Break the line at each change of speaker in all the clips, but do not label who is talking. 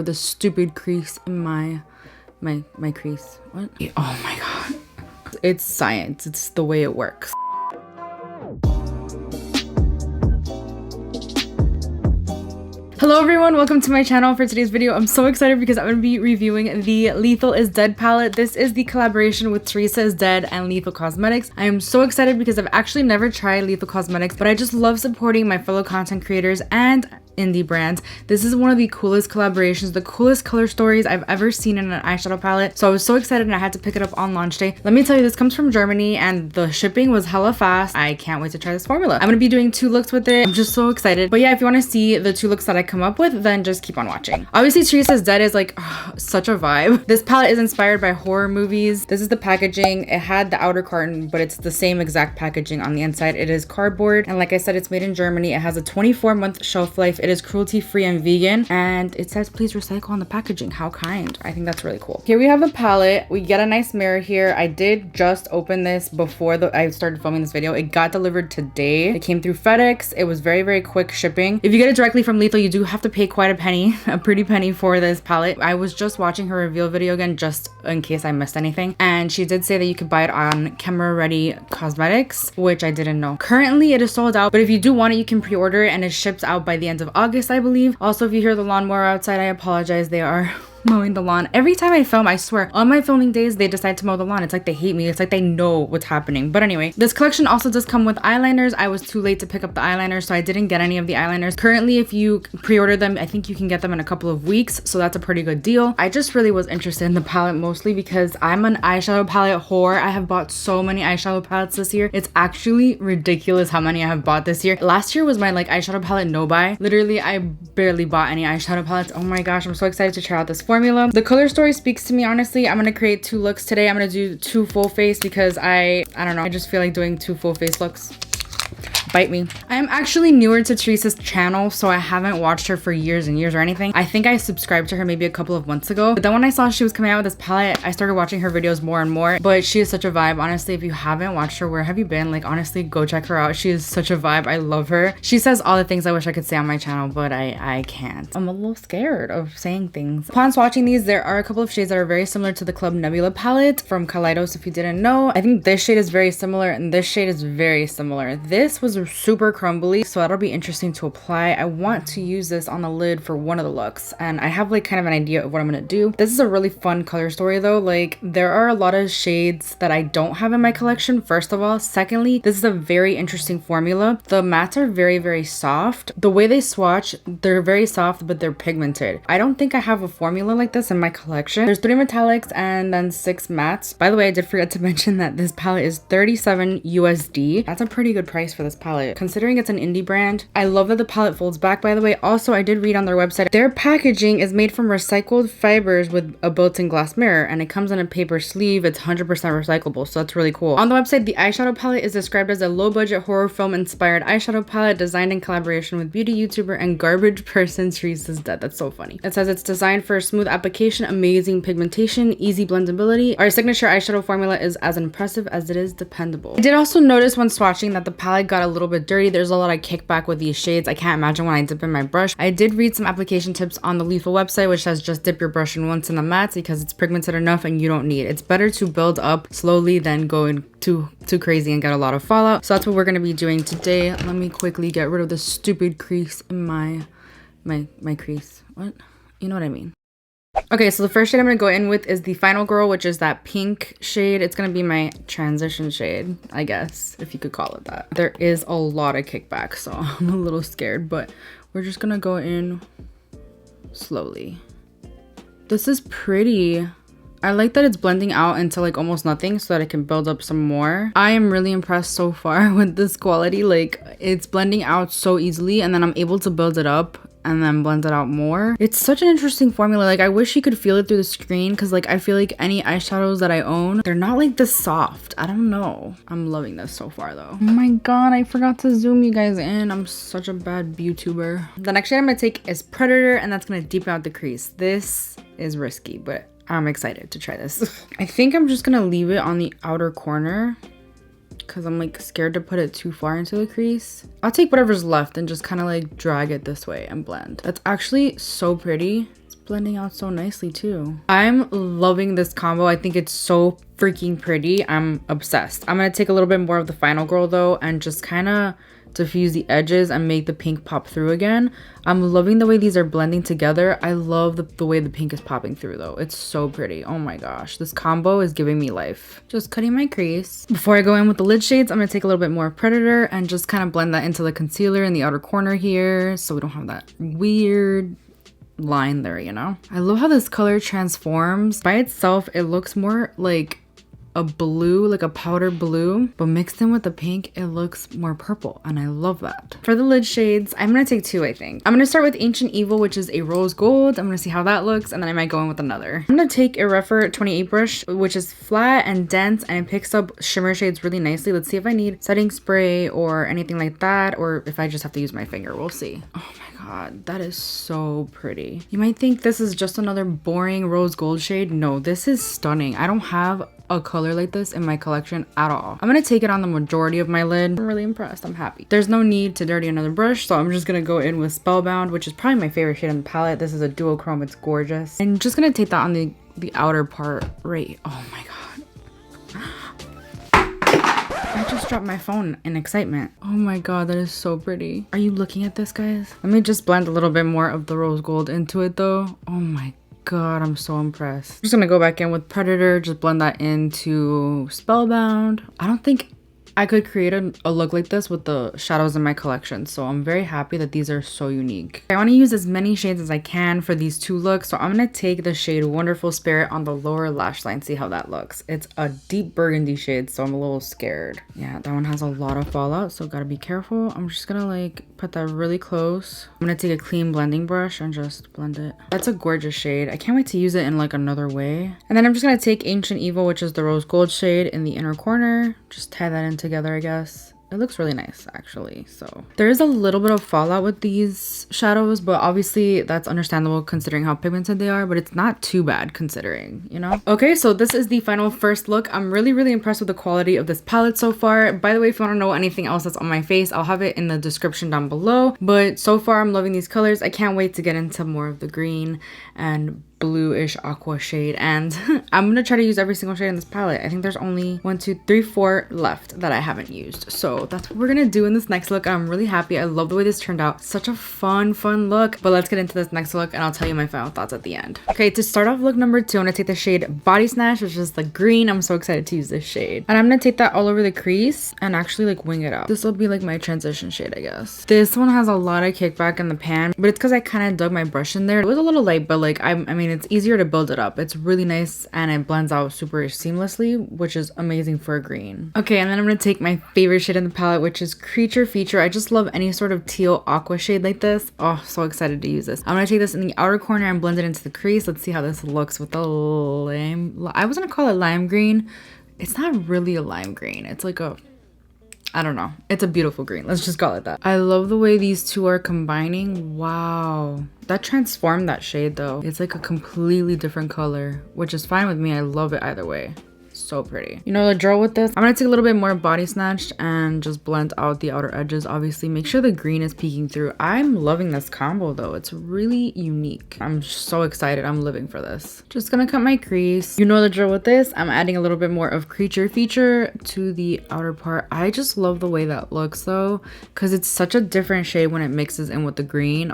The stupid crease in my crease. What? Oh my god. It's science. It's the way it works. Hello everyone, welcome to my channel. For today's video, I'm so excited because I'm going to be reviewing the Lethal is Dead palette. This is the collaboration with Theresa is Dead and Lethal Cosmetics. I am so excited because I've actually never tried Lethal Cosmetics, but I just love supporting my fellow content creators and indie brands. This is one of the coolest collaborations, the coolest color stories I've ever seen in an eyeshadow palette. So I was so excited and I had to pick it up on launch day. Let me tell you, this comes from Germany and the shipping was hella fast. I can't wait to try this formula. I'm going to be doing 2 looks with it. I'm just so excited. But yeah, if you want to see the 2 looks that I come up with, then just keep on watching. Obviously, Theresa is Dead is like such a vibe. This palette is inspired by horror movies. This is the packaging. It had the outer carton, but it's the same exact packaging on the inside. It is cardboard. And like I said, it's made in Germany. It has a 24-month shelf life. It is cruelty-free and vegan. And it says, please recycle on the packaging. How kind. I think that's really cool. Here we have the palette. We get a nice mirror here. I did just open this before I started filming this video. It got delivered today. It came through FedEx. It was very, very quick shipping. If you get it directly from Lethal, you do have to pay quite a penny, a pretty penny for this palette. I was just watching her reveal video again just in case I missed anything. And she did say that you could buy it on Camera Ready Cosmetics, which I didn't know. Currently, it is sold out, but if you do want it, you can pre-order it and it ships out by the end of August, I believe. Also, if you hear the lawnmower outside, I apologize. They are mowing the lawn. Every time I film, I swear, on my filming days, they decide to mow the lawn. It's like they hate me. It's like they know what's happening. But anyway, this collection also does come with eyeliners. I was too late to pick up the eyeliners, so I didn't get any of the eyeliners. Currently, if you pre-order them, I think you can get them in a couple of weeks, so that's a pretty good deal. I just really was interested in the palette mostly because I'm an eyeshadow palette whore. I have bought so many eyeshadow palettes this year. It's actually ridiculous how many I have bought this year. Last year was my like eyeshadow palette no buy. Literally, I barely bought any eyeshadow palettes. Oh my gosh, I'm so excited to try out this formula. The color story speaks to me, honestly. I'm gonna create 2 looks today. I'm gonna do 2 full face because I don't know, I just feel like doing 2 full face looks. Bite me. I'm actually newer to Theresa's channel, so I haven't watched her for years and years or anything. I think I subscribed to her maybe a couple of months ago, but then when I saw she was coming out with this palette, I started watching her videos more and more. But she is such a vibe. Honestly, if you haven't watched her, where have you been? Like, honestly, go check her out. She is such a vibe. I love her. She says all the things I wish I could say on my channel, but I can't. I'm a little scared of saying things. Upon swatching these, there are a couple of shades that are very similar to the Club Nebula palette from Kaleidos, if you didn't know. I think this shade is very similar and this shade is very similar. This was super crumbly, so that'll be interesting to apply. I want to use this on the lid for one of the looks, and I have like kind of an idea of what I'm gonna do. This is a really fun color story though. Like, there are a lot of shades that I don't have in my collection, first of all. Secondly, this is a very interesting formula. The mattes are very, very soft. The way they swatch, they're very soft, but they're pigmented. I don't think I have a formula like this in my collection. There's 3 metallics and then 6 mattes. By the way, I did forget to mention that this palette is $37 USD. That's a pretty good price for this palette, considering it's an indie brand. I love that the palette folds back, by the way. Also, I did read on their website, their packaging is made from recycled fibers with a built-in glass mirror, and it comes in a paper sleeve. It's 100% recyclable, so that's really cool. On the website, the eyeshadow palette is described as a low-budget horror film inspired eyeshadow palette designed in collaboration with beauty YouTuber and garbage person Theresa is Dead. That's so funny. It says it's designed for smooth application, amazing pigmentation, easy blendability. Our signature eyeshadow formula is as impressive as it is dependable. I did also notice when swatching that the palette got a little bit dirty. There's a lot of kickback with these shades. I can't imagine when I dip in my brush. I did read some application tips on the Lethal website, which says just dip your brush in once in the mattes because it's pigmented enough and you don't need. It's better to build up slowly than going too crazy and get a lot of fallout. So that's what we're going to be doing today. Let me quickly get rid of the stupid crease in my crease. What? You know what I mean. Okay, so the first shade I'm going to go in with is the Final Girl, which is that pink shade. It's going to be my transition shade, I guess, if you could call it that. There is a lot of kickback, so I'm a little scared, but we're just going to go in slowly. This is pretty. I like that it's blending out into like almost nothing so that it can build up some more. I am really impressed so far with this quality. Like, it's blending out so easily and then I'm able to build it up and then blend it out more. It's such an interesting formula. Like, I wish you could feel it through the screen because like I feel like any eyeshadows that I own, they're not like this soft. I don't know. I'm loving this so far though. Oh my god, I forgot to zoom you guys in. I'm such a bad YouTuber. The next shade I'm gonna take is Predator, and that's gonna deepen out the crease. This is risky, but I'm excited to try this. I think I'm just gonna leave it on the outer corner because I'm like scared to put it too far into the crease. I'll take whatever's left and just kind of like drag it this way and blend. That's actually so pretty. It's blending out so nicely too. I'm loving this combo. I think it's so freaking pretty. I'm obsessed. I'm gonna take a little bit more of the Final Girl though and just kind of diffuse the edges and make the pink pop through again. I'm loving the way these are blending together. I love the way the pink is popping through though. It's so pretty. Oh my gosh, this combo is giving me life. Just cutting my crease. Before I go in with the lid shades, I'm gonna take a little bit more Predator and just kind of blend that into the concealer in the outer corner here so we don't have that weird line there, you know? I love how this color transforms. By itself, it looks more like a blue, like a powder blue, but mixed in with the pink, it looks more purple, and I love that. For the lid shades, I'm gonna take two, I think. I'm gonna start with Ancient Evil, which is a rose gold. I'm gonna see how that looks, and then I might go in with another. I'm gonna take a Rephr 28 brush, which is flat and dense, and it picks up shimmer shades really nicely. Let's see if I need setting spray or anything like that, or if I just have to use my finger. We'll see. Oh my god, that is so pretty. You might think this is just another boring rose gold shade. No, this is stunning. I don't have a color like this in my collection at all. I'm gonna take it on the majority of my lid. I'm really impressed. I'm happy. There's no need to dirty another brush, so I'm just gonna go in with Spellbound, which is probably my favorite shade in the palette. This is a duochrome. It's gorgeous. And just gonna take that on the outer part right. Oh my god. I just dropped my phone in excitement. Oh my god, that is so pretty. Are you looking at this, guys? Let me just blend a little bit more of the rose gold into it though. Oh my god, I'm so impressed. I'm just gonna go back in with Predator, just blend that into Spellbound. I don't think I could create a look like this with the shadows in my collection, so I'm very happy that these are so unique. I want to use as many shades as I can for these two looks, so I'm going to take the shade Wonderful Spirit on the lower lash line, see how that looks. It's a deep burgundy shade, so I'm a little scared. Yeah, that one has a lot of fallout, so gotta be careful. I'm just gonna like put that really close. I'm gonna take a clean blending brush and just blend it. That's a gorgeous shade. I can't wait to use it in like another way. And then I'm just gonna take Ancient Evil, which is the rose gold shade, in the inner corner. Just tie that in together, I guess. It looks really nice actually. So there is a little bit of fallout with these shadows, but obviously that's understandable considering how pigmented they are, but it's not too bad considering, you know? Okay, so this is the final first look. I'm really impressed with the quality of this palette so far. By the way, if you want to know anything else that's on my face, I'll have it in the description down below. But so far I'm loving these colors. I can't wait to get into more of the green and bluish aqua shade, and I'm gonna try to use every single shade in this palette. I think there's only 1, 2, 3, 4 left that I haven't used, so that's what we're gonna do in this next look. I'm really happy. I love the way this turned out. Such a fun look. But let's get into this next look and I'll tell you my final thoughts at the end. Okay, to start off look number 2, I'm gonna take the shade Body Snatch, which is the green. I'm so excited to use this shade, and I'm gonna take that all over the crease and actually like wing it out. This will be like my transition shade, I guess. This one has a lot of kickback in the pan, but it's because I kind of dug my brush in there. It was a little light, but like I mean it's easier to build it up. It's really nice and it blends out super seamlessly, which is amazing for a green. Okay, and then I'm gonna take my favorite shade in the palette, which is Creature Feature. I just love any sort of teal aqua shade like this. Oh, so excited to use this. I'm gonna take this in the outer corner and blend it into the crease. Let's see how this looks with the lime. I was gonna call it lime green. It's not really a lime green. It's like a, I don't know. It's a beautiful green. Let's just call it that. I love the way these two are combining. Wow. That transformed that shade though. It's like a completely different color, which is fine with me. I love it either way. So pretty. You know the drill with this. I'm gonna take a little bit more Body Snatched and just blend out the outer edges. Obviously make sure the green is peeking through. I'm loving this combo though. It's really unique. I'm so excited. I'm living for this. Just gonna cut my crease. You know the drill with this. I'm adding a little bit more of Creature Feature to the outer part. I just love the way that looks though, because it's such a different shade when it mixes in with the green.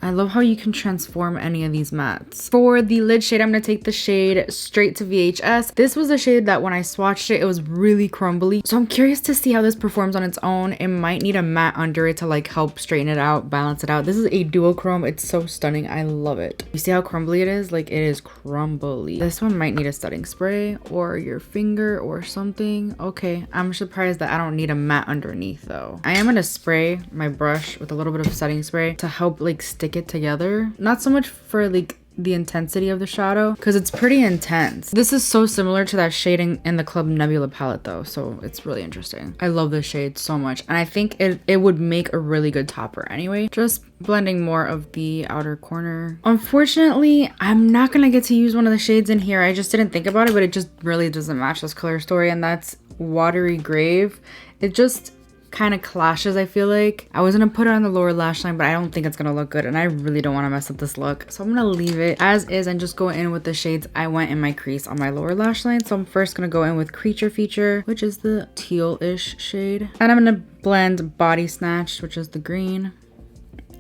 I love how you can transform any of these mattes. For the lid shade, I'm going to take the shade Straight to VHS. This was a shade that when I swatched it, it was really crumbly. So I'm curious to see how this performs on its own. It might need a matte under it to like help straighten it out, balance it out. This is a duochrome. It's so stunning. I love it. You see how crumbly it is? Like it is crumbly. This one might need a setting spray or your finger or something. Okay, I'm surprised that I don't need a matte underneath though. I am going to spray my brush with a little bit of setting spray to help like stick it together. Not so much for like the intensity of the shadow, because it's pretty intense. This is so similar to that shading in the Club Nebula palette though, so it's really interesting. I love this shade so much, and I think it would make a really good topper anyway. Just blending more of the outer corner. Unfortunately, I'm not gonna get to use one of the shades in here. I just didn't think about it, but it just really doesn't match this color story, and that's Watery Grave. It just kind of clashes, I feel like. I was gonna put it on the lower lash line, but I don't think it's gonna look good, and I really don't want to mess up this look. So I'm gonna leave it as is and just go in with the shades I went in my crease on my lower lash line. So I'm first gonna go in with Creature Feature, which is the teal-ish shade. And I'm gonna blend Body Snatch, which is the green,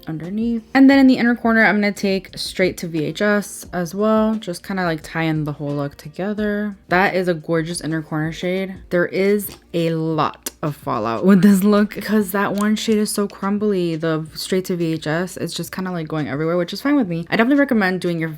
underneath. And then in the inner corner, I'm gonna take Straight to VHS as well, just kind of like tie in the whole look together. That is a gorgeous inner corner shade. There is a lot of fallout with this look because that one shade is so crumbly. The Straight to VHS is just kind of like going everywhere, which is fine with me. I definitely recommend doing your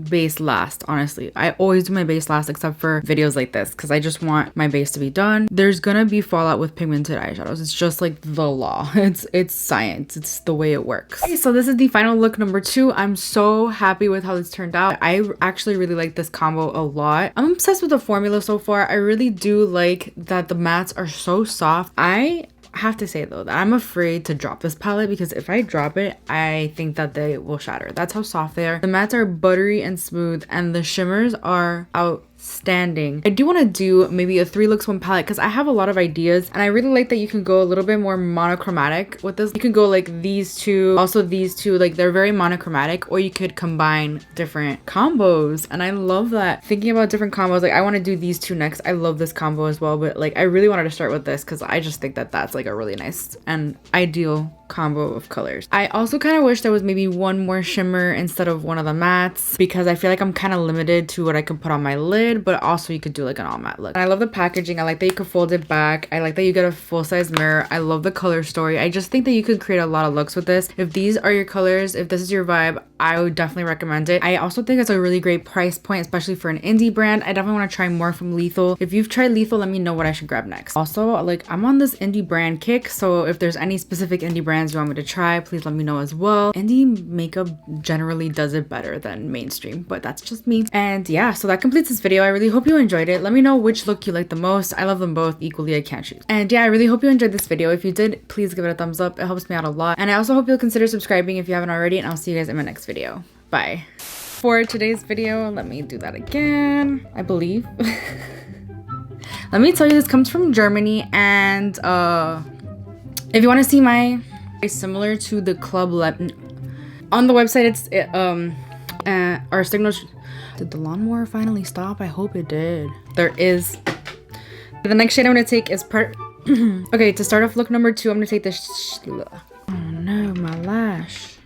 base last. Honestly, I always do my base last except for videos like this because I just want my base to be done. There's gonna be fallout with pigmented eyeshadows. It's just like the law. It's science. It's the way it works. Okay, so this is the final look number 2. I'm so happy with how this turned out. I actually really like this combo a lot. I'm obsessed with the formula so far. I really do like that the mattes are so soft. I have to say though that I'm afraid to drop this palette because if I drop it, I think that they will shatter. That's how soft they are. The mattes are buttery and smooth, and the shimmers are outstanding. I do want to do maybe a 3 looks 1 palette because I have a lot of ideas, and I really like that you can go a little bit more monochromatic with this. You can go like these two, also these two, like they're very monochromatic, or you could combine different combos, and I love that. Thinking about different combos, like I want to do these two next. I love this combo as well, but like I really wanted to start with this because I just think that that's like a really nice and ideal combo of colors. I also kind of wish there was maybe one more shimmer instead of one of the mattes because I feel like I'm kind of limited to what I can put on my lid, but also you could do like an all matte look. And I love the packaging. I like that you could fold it back. I like that you get a full-size mirror. I love the color story. I just think that you could create a lot of looks with this. If these are your colors, if this is your vibe, I would definitely recommend it. I also think it's a really great price point, especially for an indie brand. I definitely want to try more from Lethal. If you've tried Lethal, let me know what I should grab next. Also, like I'm on this indie brand kick, so if there's any specific indie brands you want me to try, please let me know as well. Indie makeup generally does it better than mainstream, but that's just me. And yeah, so that completes this video. I really hope you enjoyed it. Let me know which look you like the most. I love them both equally. I can't choose. And yeah, I really hope you enjoyed this video. If you did, please give it a thumbs up. It helps me out a lot. And I also hope you'll consider subscribing if you haven't already, and I'll see you guys in my next video. Bye. For today's video, let me do that again, I believe. Let me tell you, this comes from Germany, and if you want to see my similar to the Club on the website, it's our signals. Did the lawnmower finally stop? I hope it did. There is. The next shade I'm gonna take is okay, to start off look number 2, I'm gonna take this. Oh no, my lash.